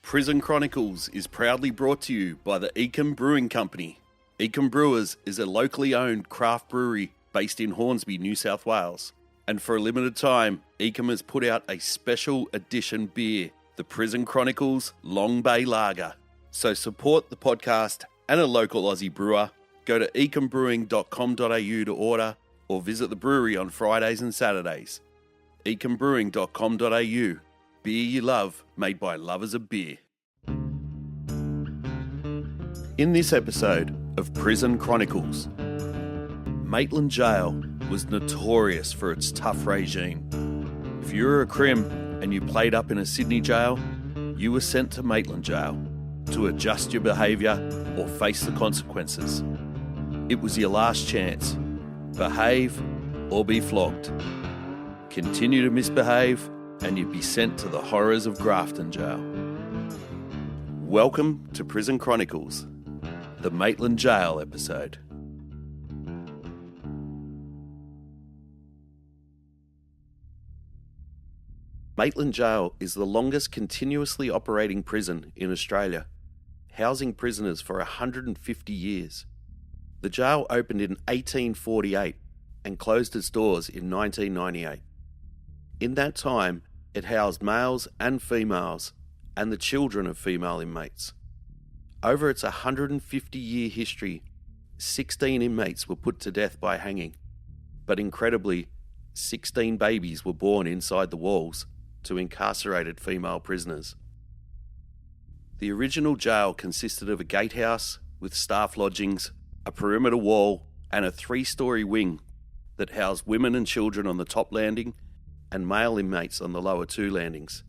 Prison Chronicles is proudly brought to you by the Eacombe Brewing Company. Eacombe Brewers is a locally owned craft brewery based in Hornsby, New South Wales. And for a limited time, Eacombe has put out a special edition beer, the Prison Chronicles Long Bay Lager. So support the podcast and a local Aussie brewer. Go to eacombebrewing.com.au to order or visit the brewery on Fridays and Saturdays. eacombebrewing.com.au. Beer you love, made by lovers of beer. In this episode of Prison Chronicles, Maitland Gaol was notorious for its tough regime. If you were a crim and you played up in a Sydney jail, you were sent to Maitland Gaol to adjust your behaviour or face the consequences. It was your last chance. Behave or be flogged. Continue to misbehave and you'd be sent to the horrors of Grafton Jail. Welcome to Prison Chronicles, the Maitland Gaol episode. Maitland Gaol is the longest continuously operating prison in Australia, housing prisoners for 150 years. The jail opened in 1848 and closed its doors in 1998. In that time, it housed males and females and the children of female inmates. Over its 150-year history, 16 inmates were put to death by hanging, but incredibly, 16 babies were born inside the walls to incarcerated female prisoners. The original jail consisted of a gatehouse with staff lodgings, a perimeter wall, and a 3-storey wing that housed women and children on the top landing and male inmates on the lower 2 landings.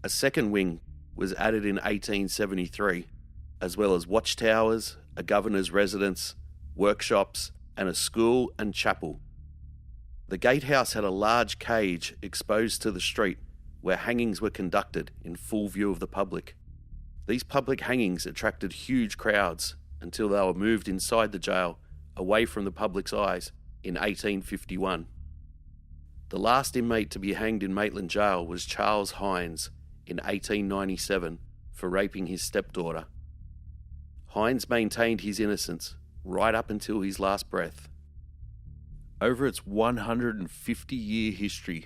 A second wing was added in 1873, as well as watchtowers, a governor's residence, workshops, and a school and chapel. The gatehouse had a large cage exposed to the street where hangings were conducted in full view of the public. These public hangings attracted huge crowds until they were moved inside the jail, away from the public's eyes, in 1851. The last inmate to be hanged in Maitland Gaol was Charles Hines in 1897 for raping his stepdaughter. Hines maintained his innocence right up until his last breath. Over its 150-year history,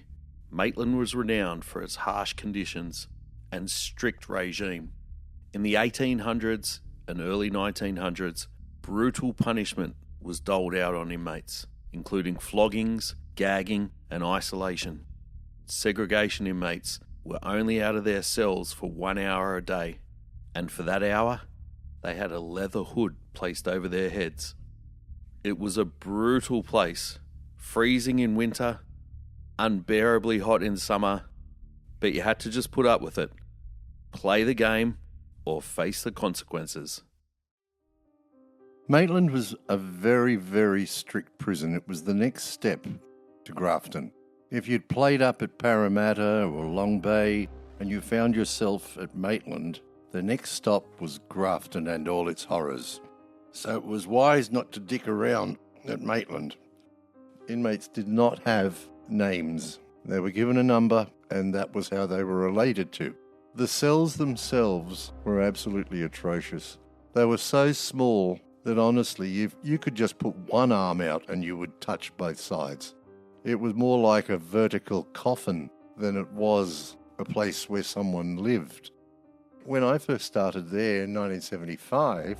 Maitland was renowned for its harsh conditions and strict regime. In the 1800s and early 1900s, brutal punishment was doled out on inmates, including floggings, gagging, and isolation. Segregation inmates were only out of their cells for 1 hour a day, and for that hour, they had a leather hood placed over their heads. It was a brutal place, freezing in winter, unbearably hot in summer, but you had to just put up with it, play the game, or face the consequences. Maitland was a very, very strict prison. It was the next step to Grafton. If you'd played up at Parramatta or Long Bay and you found yourself at Maitland, the next stop was Grafton and all its horrors. So it was wise not to dick around at Maitland. Inmates did not have names. They were given a number and that was how they were related to. The cells themselves were absolutely atrocious. They were so small that honestly, you could just put one arm out and you would touch both sides. It was more like a vertical coffin than it was a place where someone lived. When I first started there in 1975,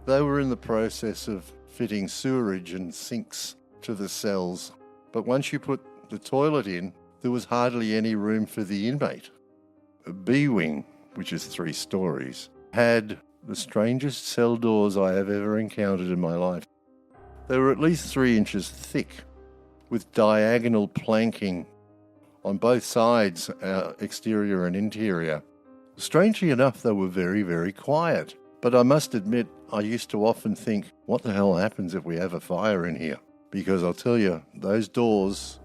they were in the process of fitting sewerage and sinks to the cells. But once you put the toilet in, there was hardly any room for the inmate. A B wing, which is 3 stories, had the strangest cell doors I have ever encountered in my life. They were at least 3 inches thick, with diagonal planking on both sides, exterior and interior. Strangely enough, they were very, very quiet. But I must admit, I used to often think, what the hell happens if we have a fire in here? Because I'll tell you, those doors,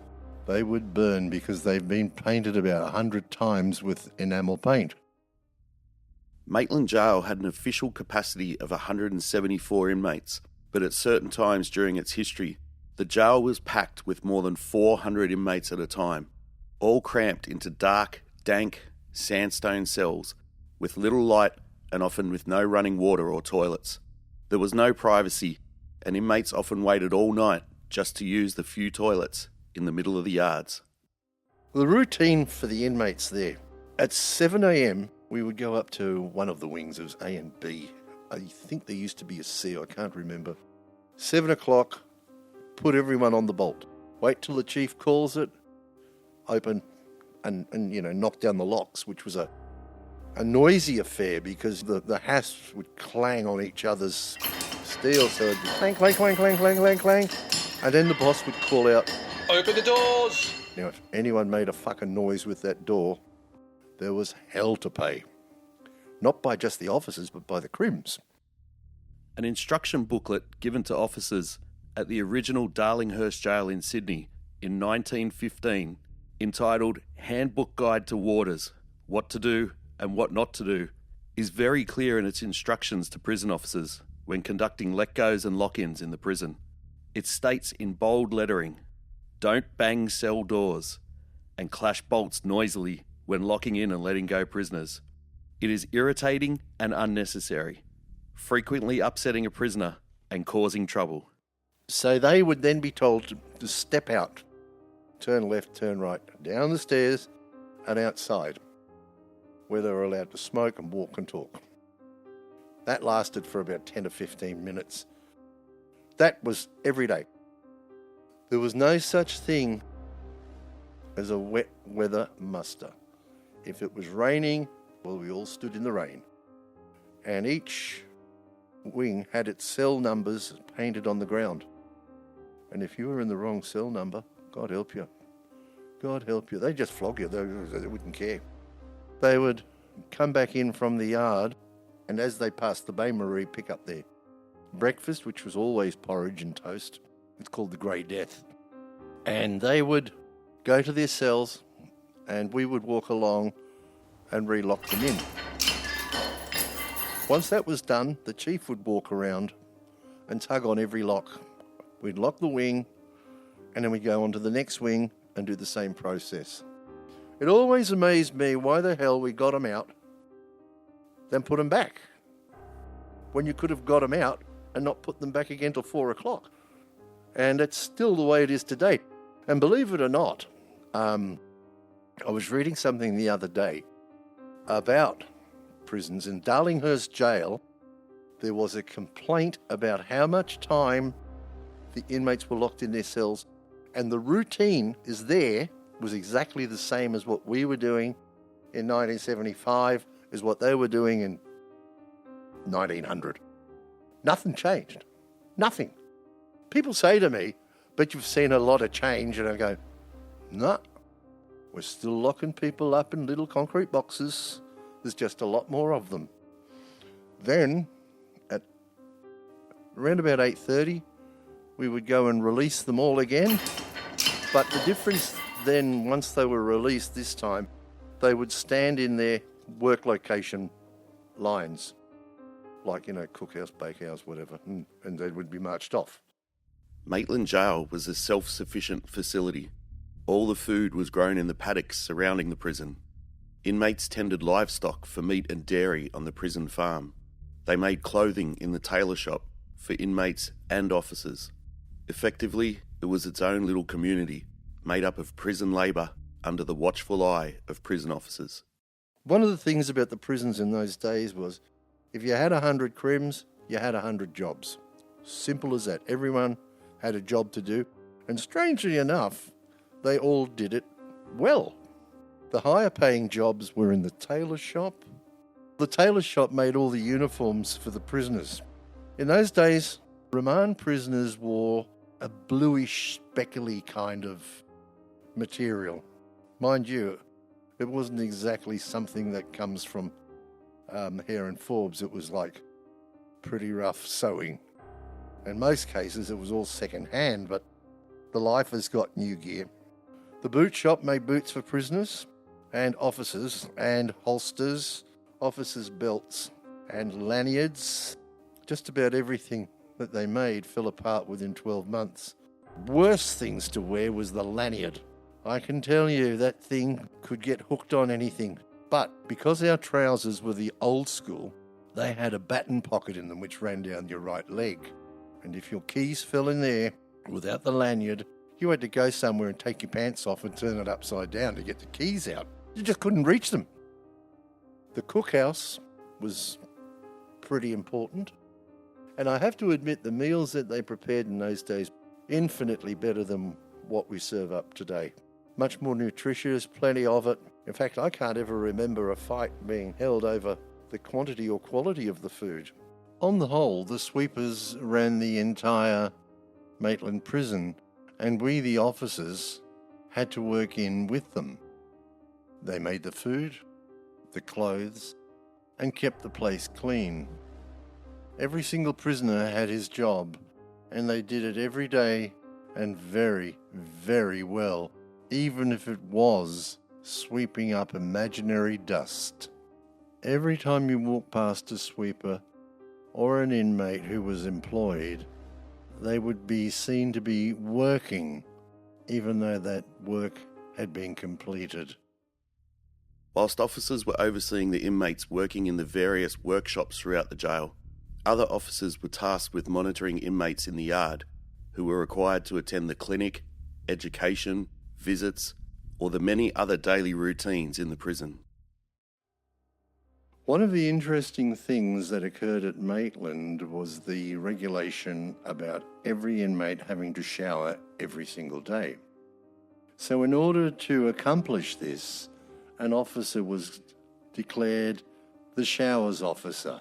they would burn because they've been painted about 100 times with enamel paint. Maitland Gaol had an official capacity of 174 inmates, but at certain times during its history, the jail was packed with more than 400 inmates at a time, all cramped into dark, dank, sandstone cells with little light and often with no running water or toilets. There was no privacy, and inmates often waited all night just to use the few toilets in the middle of the yards. The routine for the inmates there, at 7 a.m, we would go up to one of the wings. It was A and B. I think there used to be a C, I can't remember. 7 o'clock, put everyone on the bolt. Wait till the chief calls it, open and knock down the locks, which was a noisy affair because the hasps would clang on each other's steel, so it'd be clang, clang, clang, clang, clang, clang, clang. And then the boss would call out, "Open the doors!" Now, if anyone made a fucking noise with that door, there was hell to pay. Not by just the officers, but by the crims. An instruction booklet given to officers at the original Darlinghurst Jail in Sydney in 1915, entitled Handbook Guide to Warders, What to Do and What Not to Do, is very clear in its instructions to prison officers when conducting let-goes and lock-ins in the prison. It states in bold lettering, "Don't bang cell doors and clash bolts noisily when locking in and letting go prisoners. It is irritating and unnecessary, frequently upsetting a prisoner and causing trouble." So they would then be told to step out, turn left, turn right, down the stairs and outside, where they were allowed to smoke and walk and talk. That lasted for about 10 to 15 minutes. That was every day. There was no such thing as a wet weather muster. If it was raining, well, we all stood in the rain. And each wing had its cell numbers painted on the ground. And if you were in the wrong cell number, God help you. God help you. They'd just flog you. They wouldn't care. They would come back in from the yard, and as they passed the Bain Marie, pick up their breakfast, which was always porridge and toast. It's called the Grey Death. And they would go to their cells, and we would walk along and relock them in. Once that was done, the chief would walk around and tug on every lock. We'd lock the wing, and then we'd go on to the next wing and do the same process. It always amazed me why the hell we got them out, then put them back, when you could have got them out and not put them back again till 4 o'clock. And it's still the way it is today. And believe it or not, I was reading something the other day about prisons. In Darlinghurst Jail, there was a complaint about how much time the inmates were locked in their cells, and the routine was exactly the same as what we were doing in 1975, as what they were doing in 1900. Nothing changed. Nothing. People say to me, "But you've seen a lot of change," and I go, "No, we're still locking people up in little concrete boxes. There's just a lot more of them." Then, at around about 8:30, we would go and release them all again. But the difference then, once they were released this time, they would stand in their work location lines, like, cookhouse, bakehouse, whatever, and they would be marched off. Maitland Gaol was a self-sufficient facility. All the food was grown in the paddocks surrounding the prison. Inmates tended livestock for meat and dairy on the prison farm. They made clothing in the tailor shop for inmates and officers. Effectively, it was its own little community, made up of prison labour under the watchful eye of prison officers. One of the things about the prisons in those days was, if you had 100 crims, you had 100 jobs. Simple as that. Everyone had a job to do, and strangely enough, they all did it well. The higher paying jobs were in the tailor shop. The tailor shop made all the uniforms for the prisoners. In those days, remand prisoners wore a bluish, speckly kind of material. Mind you, it wasn't exactly something that comes from Hare and Forbes. It was like pretty rough sewing. In most cases, it was all second hand, but the lifers got new gear. The boot shop made boots for prisoners and officers, and holsters, officers' belts, and lanyards. Just about everything that they made fell apart within 12 months. Worst things to wear was the lanyard. I can tell you that thing could get hooked on anything. But because our trousers were the old school, they had a baton pocket in them which ran down your right leg. And if your keys fell in there without the lanyard, you had to go somewhere and take your pants off and turn it upside down to get the keys out. You just couldn't reach them. The cookhouse was pretty important. And I have to admit, the meals that they prepared in those days, infinitely better than what we serve up today. Much more nutritious, plenty of it. In fact, I can't ever remember a fight being held over the quantity or quality of the food. On the whole, the sweepers ran the entire Maitland prison, and we, the officers, had to work in with them. They made the food, the clothes, and kept the place clean. Every single prisoner had his job, and they did it every day and very, very well, even if it was sweeping up imaginary dust. Every time you walked past a sweeper or an inmate who was employed, they would be seen to be working, even though that work had been completed. Whilst officers were overseeing the inmates working in the various workshops throughout the jail, other officers were tasked with monitoring inmates in the yard, who were required to attend the clinic, education, visits, or the many other daily routines in the prison. One of the interesting things that occurred at Maitland was the regulation about every inmate having to shower every single day. So in order to accomplish this, an officer was declared the showers officer.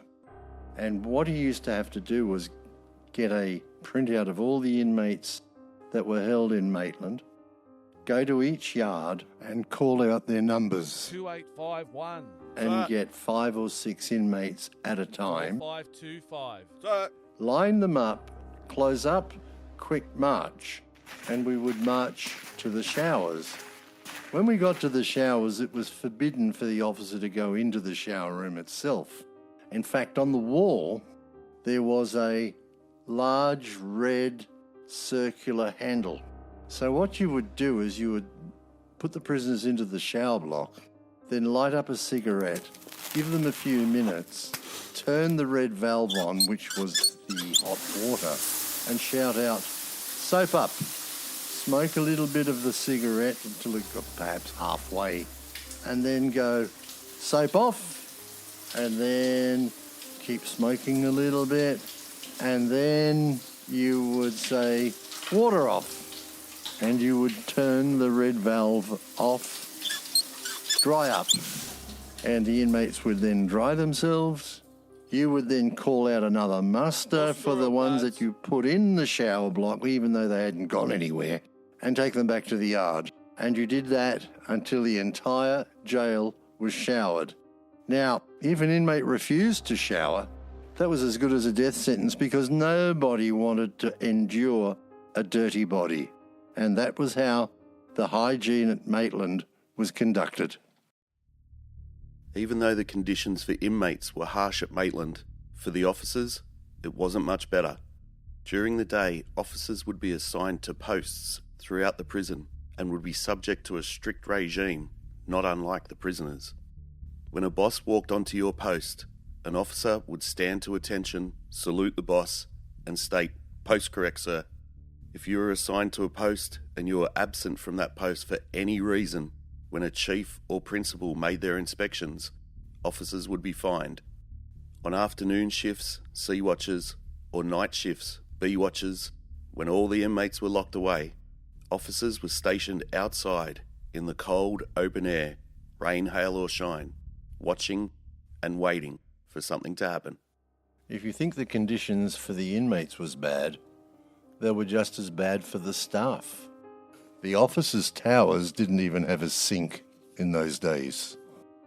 And what he used to have to do was get a printout of all the inmates that were held in Maitland, go to each yard and call out their numbers. 2851. And get 5 or 6 inmates at a time. 525. Line them up, close up, quick march, and we would march to the showers. When we got to the showers, it was forbidden for the officer to go into the shower room itself. In fact, on the wall, there was a large red circular handle. So what you would do is you would put the prisoners into the shower block, then light up a cigarette, give them a few minutes, turn the red valve on, which was the hot water, and shout out, "Soap up." Smoke a little bit of the cigarette until it got perhaps halfway, and then go, "Soap off," and then keep smoking a little bit, and then you would say, "Water off," and you would turn the red valve off, dry up, and the inmates would then dry themselves. You would then call out another muster for the ones that you put in the shower block, even though they hadn't gone anywhere, and take them back to the yard. And you did that until the entire jail was showered. Now, if an inmate refused to shower, that was as good as a death sentence, because nobody wanted to endure a dirty body. And that was how the hygiene at Maitland was conducted. Even though the conditions for inmates were harsh at Maitland, for the officers, it wasn't much better. During the day, officers would be assigned to posts throughout the prison and would be subject to a strict regime, not unlike the prisoners. When a boss walked onto your post, an officer would stand to attention, salute the boss, and state, "Post correct, sir." If you were assigned to a post and you were absent from that post for any reason, when a chief or principal made their inspections, officers would be fined. On afternoon shifts, C watches, or night shifts, B watches, when all the inmates were locked away, officers were stationed outside in the cold, open air, rain, hail or shine, watching and waiting for something to happen. If you think the conditions for the inmates was bad, they were just as bad for the staff. The officers' towers didn't even have a sink in those days.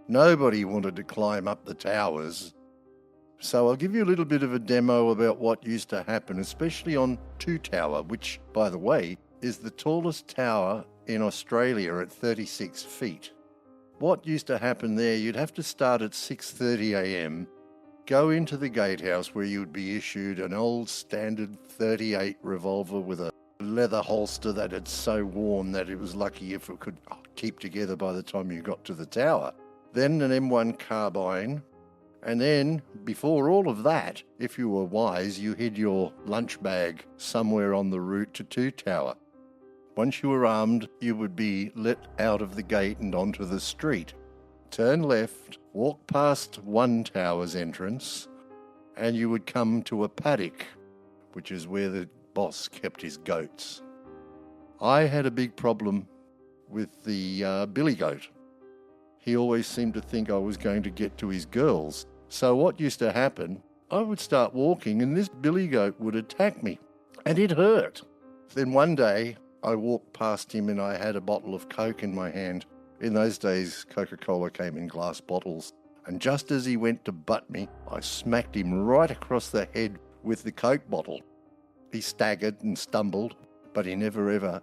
Nobody wanted to climb up the towers. So I'll give you a little bit of a demo about what used to happen, especially on 2 Tower, which, by the way, is the tallest tower in Australia at 36 feet. What used to happen there, you'd have to start at 6:30 a.m, go into the gatehouse where you'd be issued an old standard 38 revolver with a leather holster that had so worn that it was lucky if it could keep together by the time you got to the tower. then an M1 carbine, and then, before all of that, if you were wise, you hid your lunch bag somewhere on the route to 2 Tower. Once you were armed, you would be let out of the gate and onto the street. Turn left, walk past 1 Tower's entrance, and you would come to a paddock, which is where the boss kept his goats. I had a big problem with the billy goat. He always seemed to think I was going to get to his girls. So what used to happen, I would start walking and this billy goat would attack me, and it hurt. Then one day I walked past him and I had a bottle of Coke in my hand. In those days, Coca-Cola came in glass bottles, and just as he went to butt me, I smacked him right across the head with the Coke bottle. He staggered and stumbled, but he never ever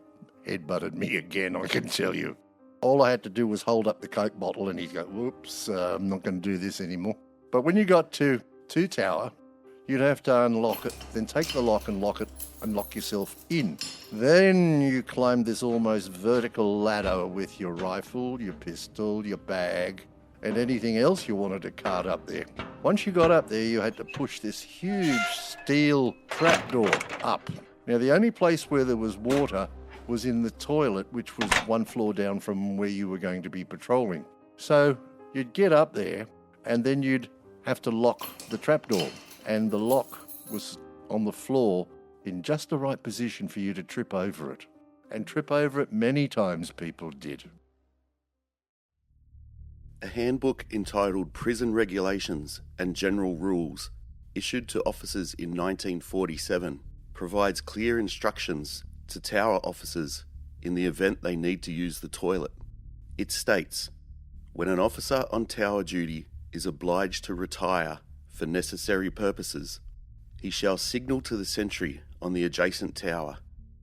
headbutted me again, I can tell you. All I had to do was hold up the Coke bottle and he'd go, whoops, I'm not going to do this anymore. But when you got to 2 Tower, you'd have to unlock it, then take the lock and lock it and lock yourself in. Then you climbed this almost vertical ladder with your rifle, your pistol, your bag, and anything else you wanted to cart up there. Once you got up there, you had to push this huge steel trapdoor up. Now, the only place where there was water was in the toilet, which was 1 floor down from where you were going to be patrolling. So you'd get up there, and then you'd have to lock the trapdoor, and the lock was on the floor in just the right position for you to trip over it. And trip over it many times people did. A handbook entitled Prison Regulations and General Rules, issued to officers in 1947, provides clear instructions to tower officers in the event they need to use the toilet. It states, when an officer on tower duty is obliged to retire for necessary purposes, he shall signal to the sentry on the adjacent tower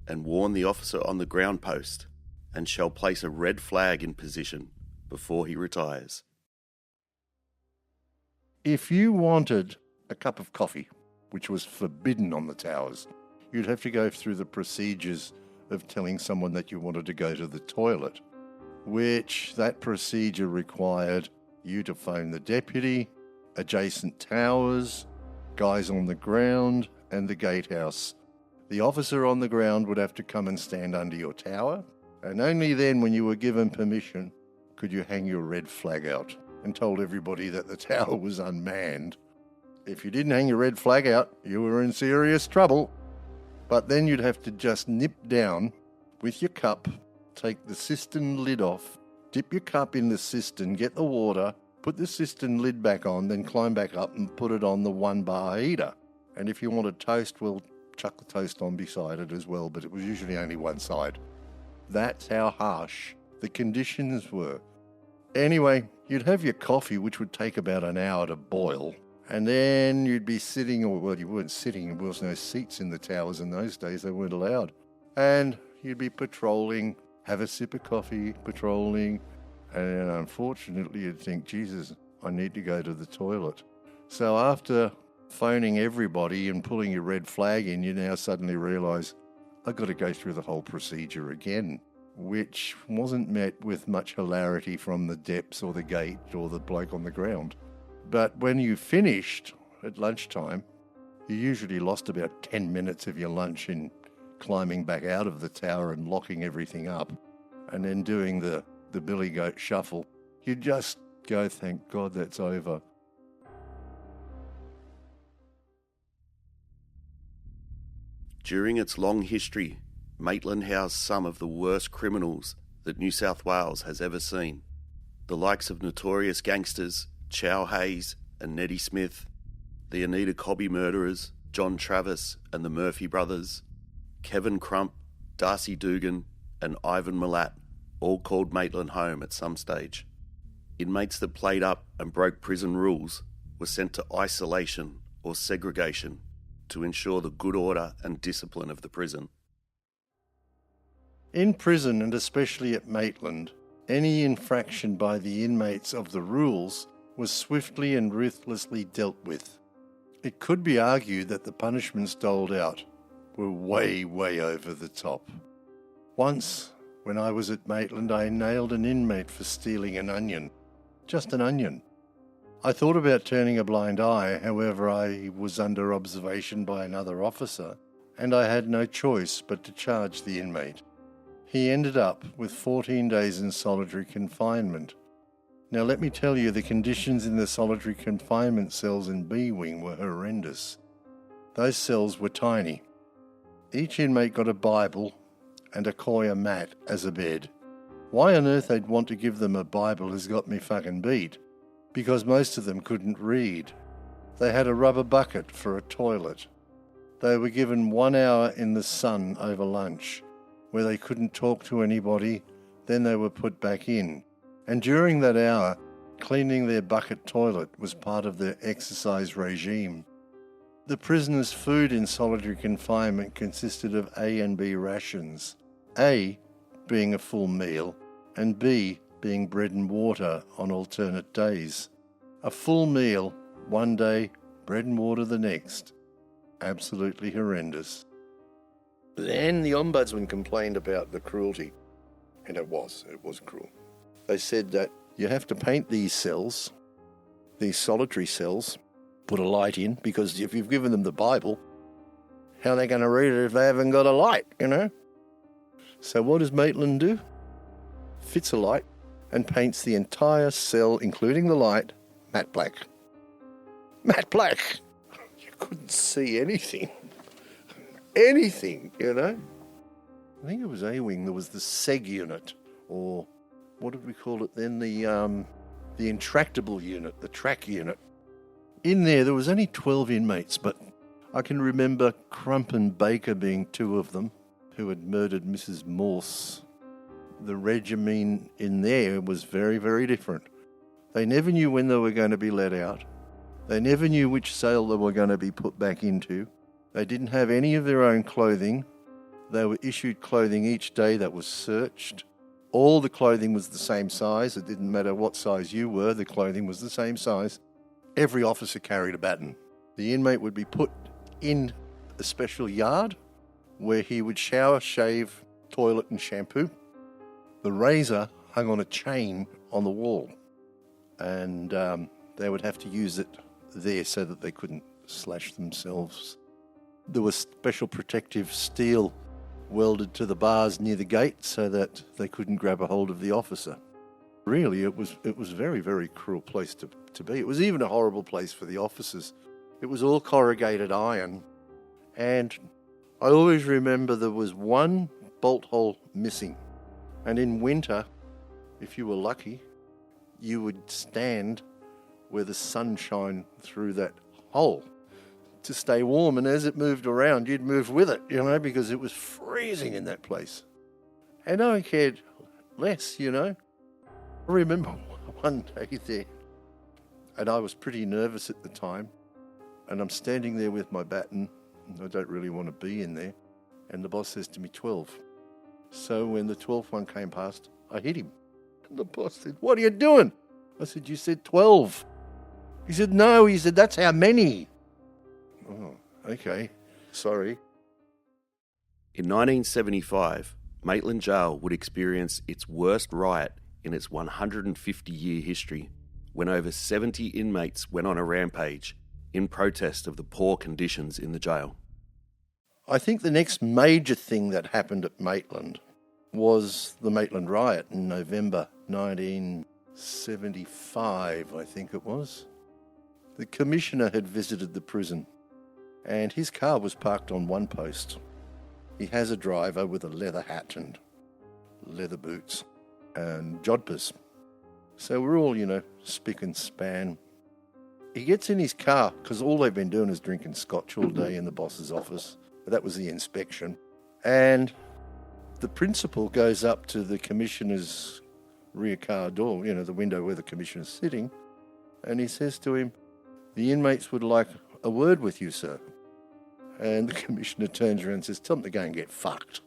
and warn the officer on the ground post, and shall place a red flag in position before he retires. If you wanted a cup of coffee, which was forbidden on the towers, you'd have to go through the procedures of telling someone that you wanted to go to the toilet, which that procedure required you to phone the deputy, adjacent towers, guys on the ground, and the gatehouse. The officer on the ground would have to come and stand under your tower, and only then, when you were given permission, could you hang your red flag out and told everybody that the tower was unmanned. If you didn't hang your red flag out, you were in serious trouble. But then you'd have to just nip down with your cup, take the cistern lid off, dip your cup in the cistern, get the water, put the cistern lid back on, then climb back up and put it on the 1-bar heater. And if you wanted toast, well, chuck the toast on beside it as well, but it was usually only one side. That's how harsh the conditions were. Anyway, you'd have your coffee, which would take about an hour to boil, and then you'd be sitting, or well, you weren't sitting, there was no seats in the towers in those days, they weren't allowed. And you'd be patrolling, have a sip of coffee, patrolling, and then unfortunately you'd think, Jesus, I need to go to the toilet. So after phoning everybody and pulling your red flag in, you now suddenly realise, I've got to go through the whole procedure again, which wasn't met with much hilarity from the deps or the gate or the bloke on the ground. But when you finished at lunchtime, you usually lost about 10 minutes of your lunch in climbing back out of the tower and locking everything up, and then doing the billy goat shuffle. You just go, thank God that's over. During its long history, Maitland housed some of the worst criminals that New South Wales has ever seen. The likes of notorious gangsters Chow Hayes and Neddy Smith, the Anita Cobby murderers, John Travis and the Murphy brothers, Kevin Crump, Darcy Dugan and Ivan Milat all called Maitland home at some stage. Inmates that played up and broke prison rules were sent to isolation or segregation to ensure the good order and discipline of the prison. In prison, and especially at Maitland, any infraction by the inmates of the rules was swiftly and ruthlessly dealt with. It could be argued that the punishments doled out were way, way over the top. Once, when I was at Maitland, I nailed an inmate for stealing an onion. just an onion. I thought about turning a blind eye, however I was under observation by another officer, and I had no choice but to charge the inmate. He ended up with 14 days in solitary confinement. Now let me tell you, the conditions in the solitary confinement cells in B Wing were horrendous. Those cells were tiny. Each inmate got a Bible and a Koya mat as a bed. Why on earth they'd want to give them a Bible has got me fucking beat, because most of them couldn't read. They had a rubber bucket for a toilet. They were given 1 hour in the sun over lunch, where they couldn't talk to anybody, then they were put back in. And during that hour, cleaning their bucket toilet was part of their exercise regime. The prisoners' food in solitary confinement consisted of A and B rations, A being a full meal, and B being bread and water on alternate days. A full meal one day, bread and water the next. Absolutely horrendous. Then the Ombudsman complained about the cruelty, and it was cruel. They said that you have to paint these cells, these solitary cells, put a light in, because if you've given them the Bible, how are they going to read it if they haven't got a light, you know? So what does Maitland do? Fits a light and paints the entire cell, including the light, matte black. Matte black! You couldn't see anything. Anything, you know? I think it was A-Wing, there was the SEG unit, or what did we call it then? The intractable unit, the track unit. In there was only 12 inmates, but I can remember Crump and Baker being two of them who had murdered Mrs. Morse. The regimen in there was very, very different. They never knew when they were going to be let out. They never knew which cell they were going to be put back into. They didn't have any of their own clothing. They were issued clothing each day that was searched. All the clothing was the same size. It didn't matter what size you were, the clothing was the same size. Every officer carried a baton. The inmate would be put in a special yard where he would shower, shave, toilet and shampoo. The razor hung on a chain on the wall, and they would have to use it there so that they couldn't slash themselves. There was special protective steel welded to the bars near the gate so that they couldn't grab a hold of the officer. Really, it was a very, very cruel place to be. It was even a horrible place for the officers. It was all corrugated iron, and I always remember there was one bolt hole missing. And in winter, if you were lucky, you would stand where the sun shone through that hole to stay warm. And as it moved around, you'd move with it, you know, because it was freezing in that place. And no one cared less, you know. I remember one day there, and I was pretty nervous at the time, and I'm standing there with my baton. I don't really want to be in there. And the boss says to me, 12. So when the 12th one came past, I hit him. And the boss said, "What are you doing?" I said, "You said 12. He said, "No." He said, "That's how many." Oh, okay. Sorry. In 1975, Maitland Gaol would experience its worst riot in its 150-year history, when over 70 inmates went on a rampage in protest of the poor conditions in the jail. I think the next major thing that happened at Maitland was the Maitland riot in November 1975, I think it was. The commissioner had visited the prison, and his car was parked on one post. He has a driver with a leather hat and leather boots and jodhpurs. So we're all, you know, spick and span. He gets in his car, because all they've been doing is drinking scotch all day in the boss's office. That was the inspection. And the principal goes up to the commissioner's rear car door, you know, the window where the commissioner's sitting, and he says to him, "The inmates would like a word with you, sir." And the commissioner turns around and says, "Tell them to go and get fucked."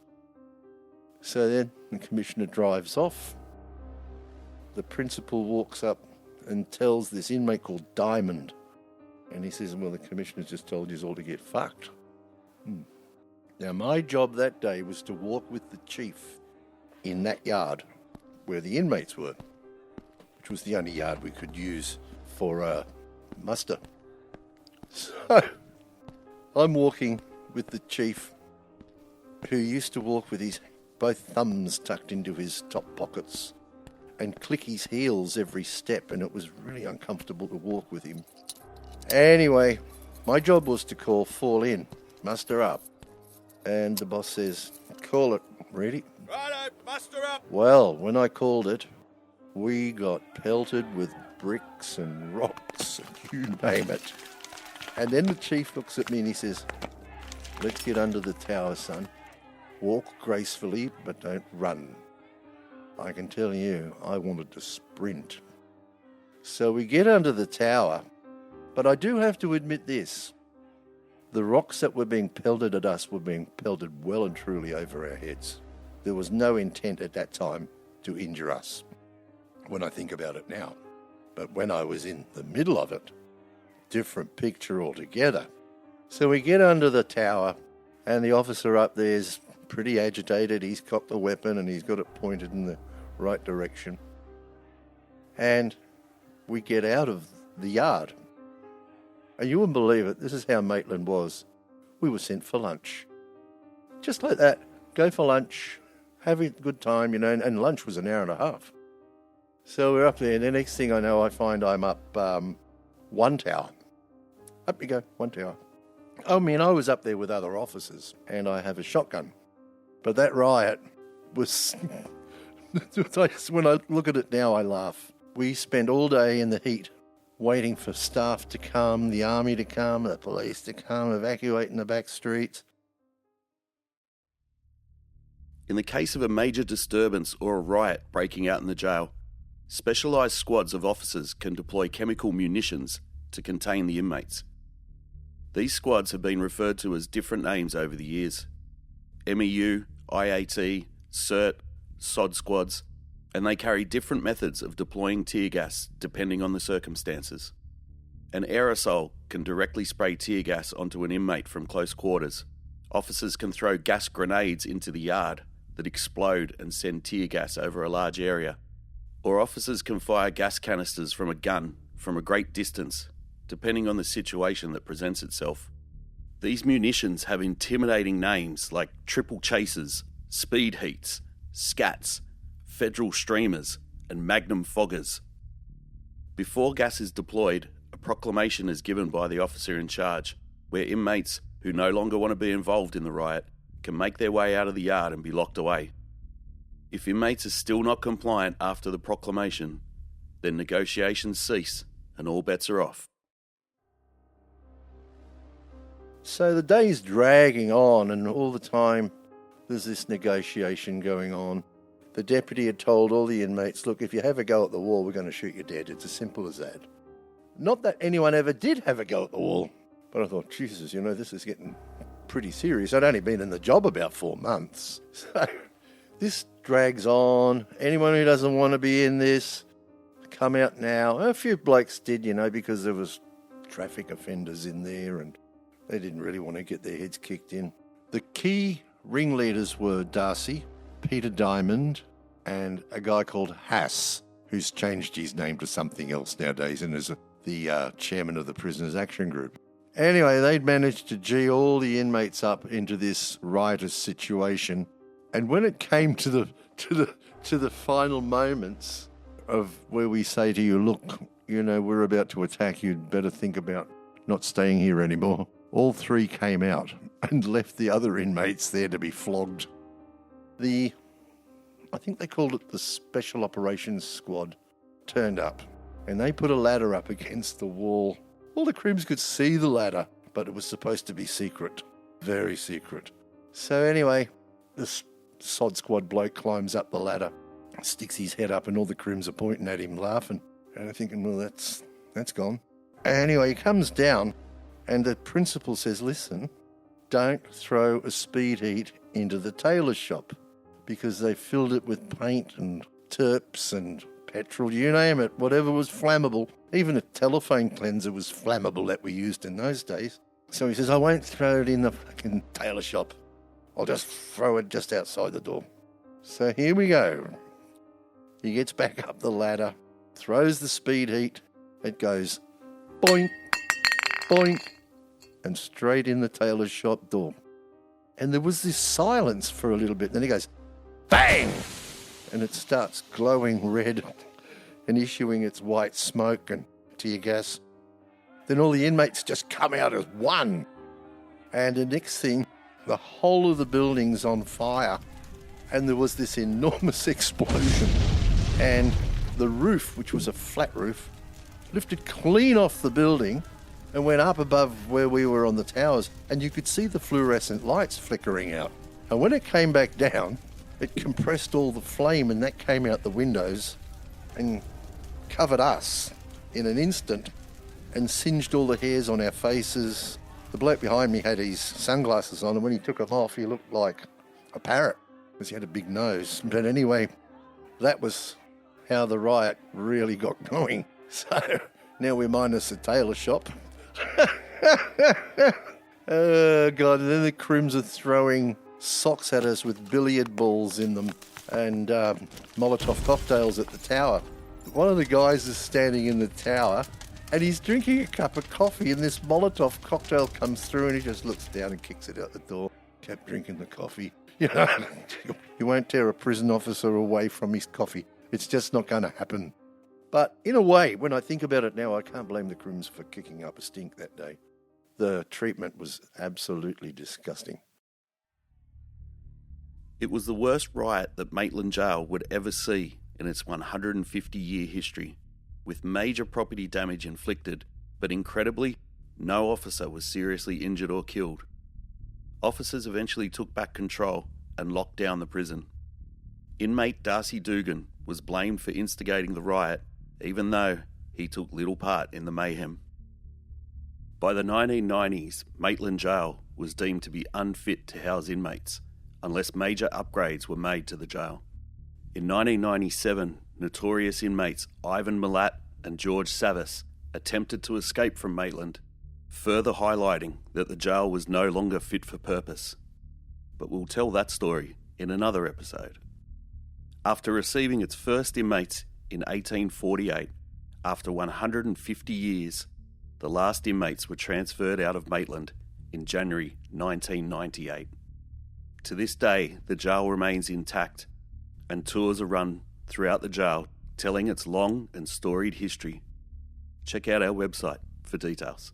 So then the commissioner drives off. The principal walks up and tells this inmate called Diamond, and he says, "Well, the commissioner just told you all to get fucked." Now, my job that day was to walk with the chief in that yard where the inmates were. which was the only yard we could use for muster. So I'm walking with the chief, who used to walk with his both thumbs tucked into his top pockets and click his heels every step, and it was really uncomfortable to walk with him. Anyway, my job was to call fall in, muster up. And the boss says, call it. Ready? Righto, muster up. Well, when I called it, we got pelted with bricks and rocks and you name it. And then the chief looks at me and he says, let's get under the tower, son. Walk gracefully, but don't run. I can tell you, I wanted to sprint. So we get under the tower, but I do have to admit this. The rocks that were being pelted at us were being pelted well and truly over our heads. There was no intent at that time to injure us, when I think about it now. But when I was in the middle of it, different picture altogether. So we get under the tower, and the officer up there's pretty agitated. He's cocked the weapon and he's got it pointed in the right direction. And we get out of the yard. And you wouldn't believe it, this is how Maitland was. We were sent for lunch. Just like that, go for lunch, have a good time, and lunch was an hour and a half. So we're up there, and the next thing I know, I find I'm up one tower. Up you go, one tower. I mean, I was up there with other officers, and I have a shotgun. But that riot was... when I look at it now, I laugh. We spent all day in the heat, waiting for staff to come, the army to come, the police to come, evacuating the back streets. In the case of a major disturbance or a riot breaking out in the jail, specialised squads of officers can deploy chemical munitions to contain the inmates. These squads have been referred to as different names over the years. MEU, IAT, CERT, SOD squads, and they carry different methods of deploying tear gas depending on the circumstances. An aerosol can directly spray tear gas onto an inmate from close quarters. Officers can throw gas grenades into the yard that explode and send tear gas over a large area. Or officers can fire gas canisters from a gun from a great distance, depending on the situation that presents itself. These munitions have intimidating names like triple chasers, speed heats, scats, federal streamers, and magnum foggers. Before gas is deployed, a proclamation is given by the officer in charge, where inmates who no longer want to be involved in the riot can make their way out of the yard and be locked away. If inmates are still not compliant after the proclamation, then negotiations cease and all bets are off. So the day's dragging on, and all the time there's this negotiation going on. The deputy had told all the inmates, look, if you have a go at the wall, we're going to shoot you dead. It's as simple as that. Not that anyone ever did have a go at the wall, but I thought, Jesus, this is getting pretty serious. I'd only been in the job about 4 months. So this drags on. Anyone who doesn't want to be in this, come out now. A few blokes did, because there was traffic offenders in there and they didn't really want to get their heads kicked in. The key ringleaders were Darcy, Peter Diamond, and a guy called Hass, who's changed his name to something else nowadays and is the chairman of the Prisoners Action Group. Anyway, they'd managed to gee all the inmates up into this riotous situation, and when it came to the final moments of where we say to you, look, we're about to attack, you'd better think about not staying here anymore. All 3 came out and left the other inmates there to be flogged. I think they called it the Special Operations Squad, turned up, and they put a ladder up against the wall. All the crims could see the ladder, but it was supposed to be secret, very secret. So anyway, this sod squad bloke climbs up the ladder, sticks his head up, and all the crims are pointing at him, laughing. And I'm thinking, well, that's gone. Anyway, he comes down, and the principal says, listen, don't throw a speed heat into the tailor shop, because they filled it with paint and terps and petrol, you name it, whatever was flammable. Even a telephone cleanser was flammable that we used in those days. So he says, I won't throw it in the fucking tailor shop. I'll just throw it just outside the door. So here we go. He gets back up the ladder, throws the speed heat, it goes boink, boink, and straight in the tailor's shop door. And there was this silence for a little bit. Then he goes, bang! And it starts glowing red and issuing its white smoke and tear gas. Then all the inmates just come out as one. And the next thing, the whole of the building's on fire. And there was this enormous explosion. And the roof, which was a flat roof, lifted clean off the building and went up above where we were on the towers. And you could see the fluorescent lights flickering out. And when it came back down, it compressed all the flame and that came out the windows and covered us in an instant and singed all the hairs on our faces. The bloke behind me had his sunglasses on, and when he took them off, he looked like a parrot because he had a big nose. But anyway, that was how the riot really got going. So now we're minus the tailor shop. Oh, God. And then the Crims are throwing socks at us with billiard balls in them and Molotov cocktails at the tower. One of the guys is standing in the tower and he's drinking a cup of coffee, and this Molotov cocktail comes through and he just looks down and kicks it out the door. Kept drinking the coffee. You know, you won't tear a prison officer away from his coffee. It's just not going to happen. But in a way, when I think about it now, I can't blame the Crims for kicking up a stink that day. The treatment was absolutely disgusting. It was the worst riot that Maitland Gaol would ever see in its 150-year history, with major property damage inflicted, but incredibly, no officer was seriously injured or killed. Officers eventually took back control and locked down the prison. Inmate Darcy Dugan was blamed for instigating the riot, even though he took little part in the mayhem. By the 1990s, Maitland Gaol was deemed to be unfit to house inmates, unless major upgrades were made to the jail. In 1997, notorious inmates Ivan Milat and George Savas attempted to escape from Maitland, further highlighting that the jail was no longer fit for purpose. But we'll tell that story in another episode. After receiving its first inmates in 1848, after 150 years, the last inmates were transferred out of Maitland in January 1998. To this day, the jail remains intact, and tours are run throughout the jail telling its long and storied history. Check out our website for details.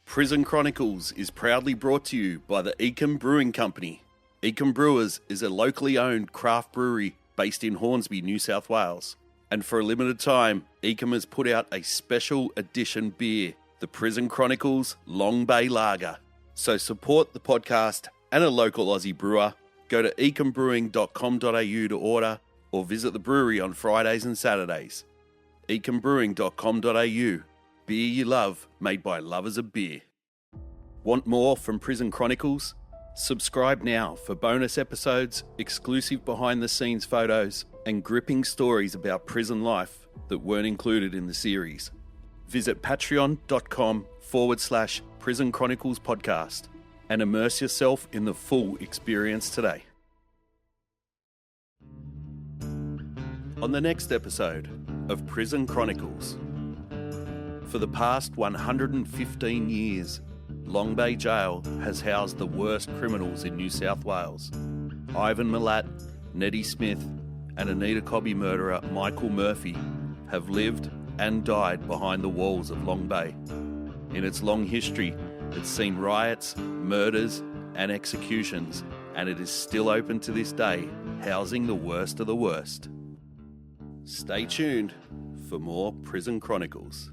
Prison Chronicles is proudly brought to you by the Eacombe Brewing Company. Eacombe Brewers is a locally owned craft brewery based in Hornsby, New South Wales. And for a limited time, Eacombe has put out a special edition beer, the Prison Chronicles Long Bay Lager. So support the podcast and a local Aussie brewer. Go to eacombebrewing.com.au to order, or visit the brewery on Fridays and Saturdays. eacombebrewing.com.au. Beer you love, made by lovers of beer. Want more from Prison Chronicles? Subscribe now for bonus episodes, exclusive behind-the-scenes photos, and gripping stories about prison life that weren't included in the series. Visit patreon.com/Prison Chronicles podcast and immerse yourself in the full experience today. On the next episode of Prison Chronicles. For the past 115 years, Long Bay Jail has housed the worst criminals in New South Wales. Ivan Milat, Neddy Smith, and Anita Cobby murderer Michael Murphy have lived and died behind the walls of Long Bay. In its long history, it's seen riots, murders, and executions, and it is still open to this day, housing the worst of the worst. Stay tuned for more Prison Chronicles.